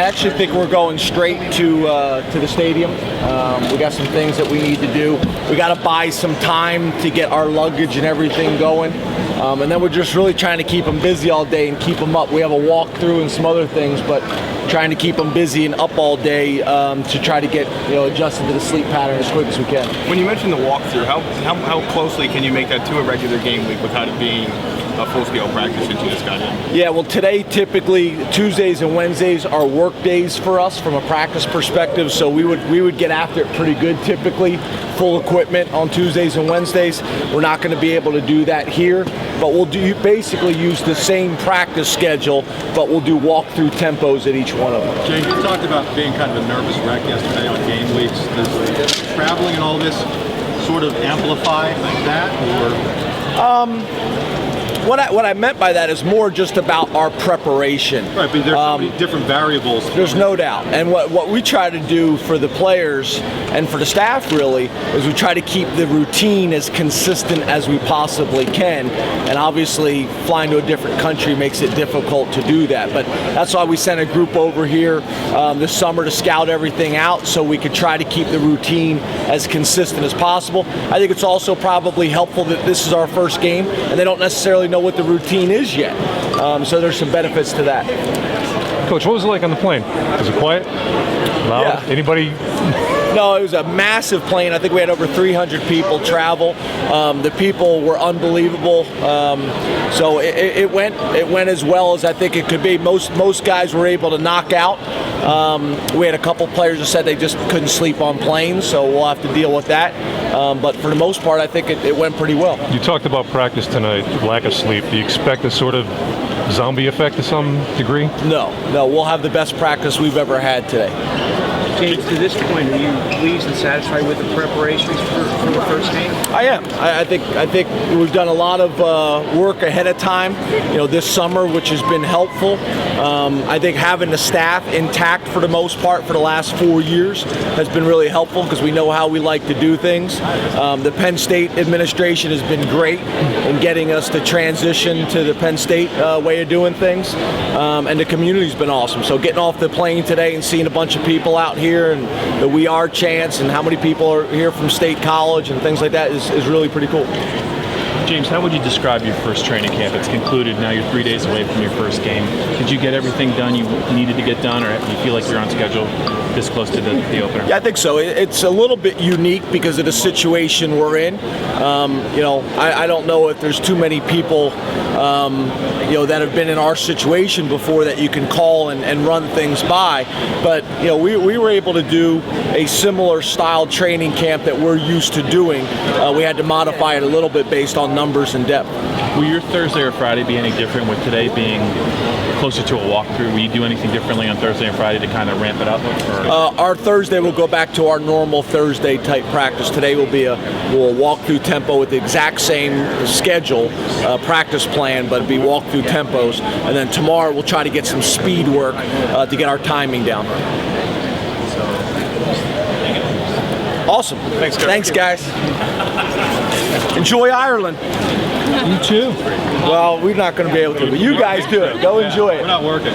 actually think we're going straight to the stadium. We got some things that we need to do. We got to buy some time to get our luggage and everything going. And then we're just really trying to keep them busy all day and keep them up. We have a walkthrough and some other things, but trying to keep them busy and up all day to try to get adjusted to the sleep pattern as quick as we can. When you mentioned the walkthrough, how closely can you make that to a regular game week without it being a full-scale practice until this got in? Yeah, well, today typically Tuesdays and Wednesdays are work days for us from a practice perspective, so we would get after it pretty good typically, full equipment on Tuesdays and Wednesdays. We're not going to be able to do that here, but we'll basically use the same practice schedule, but we'll do walkthrough tempos at each one of them. James, you talked about being kind of a nervous wreck yesterday on game weeks. Does traveling and all this sort of amplify that, or? What I meant by that is more just about our preparation. Right, but there's so many different variables. There's no doubt. And what we try to do for the players and for the staff really is we try to keep the routine as consistent as we possibly can. And obviously flying to a different country makes it difficult to do that. But that's why we sent a group over here this summer to scout everything out so we could try to keep the routine as consistent as possible. I think it's also probably helpful that this is our first game and they don't necessarily know what the routine is yet. So there's some benefits to that. Coach, what was it like on the plane? Was it quiet? Loud? Yeah. Anybody? No, it was a massive plane. I think we had over 300 people travel. The people were unbelievable. So it went as well as I think it could be. Most guys were able to knock out. We had a couple players that said they just couldn't sleep on planes, so we'll have to deal with that. But for the most part, I think it went pretty well. You talked about practice tonight, lack of sleep. Do you expect a sort of zombie effect to some degree? No, we'll have the best practice we've ever had today. James, to this point, are you pleased and satisfied with the preparations for the first game? I am. I think we've done a lot of work ahead of time, this summer, which has been helpful. I think having the staff intact for the most part for the last 4 years has been really helpful because we know how we like to do things. The Penn State administration has been great in getting us to transition to the Penn State way of doing things, and the community's been awesome. So getting off the plane today and seeing a bunch of people out here and the We Are chants and how many people are here from State College and things like that is really pretty cool. James, how would you describe your first training camp? It's concluded. Now you're 3 days away from your first game. Did you get everything done you needed to get done, or do you feel like you're on schedule this close to the opener? Yeah, I think so. It's a little bit unique because of the situation we're in. I don't know if there's too many people that have been in our situation before that you can call and run things by. But we were able to do a similar style training camp that we're used to doing. We had to modify it a little bit based on numbers and depth. Will your Thursday or Friday be any different with today being closer to a walkthrough? Will you do anything differently on Thursday and Friday to kind of ramp it up? Our Thursday will go back to our normal Thursday type practice. Today will be we'll walk through tempo with the exact same schedule, practice plan, but it'll be walk through tempos. And then tomorrow we'll try to get some speed work to get our timing down. Awesome. Thanks, guys. Enjoy Ireland. You too. Well, we're not going to be able to, but you guys do it. Go enjoy it. We're not working.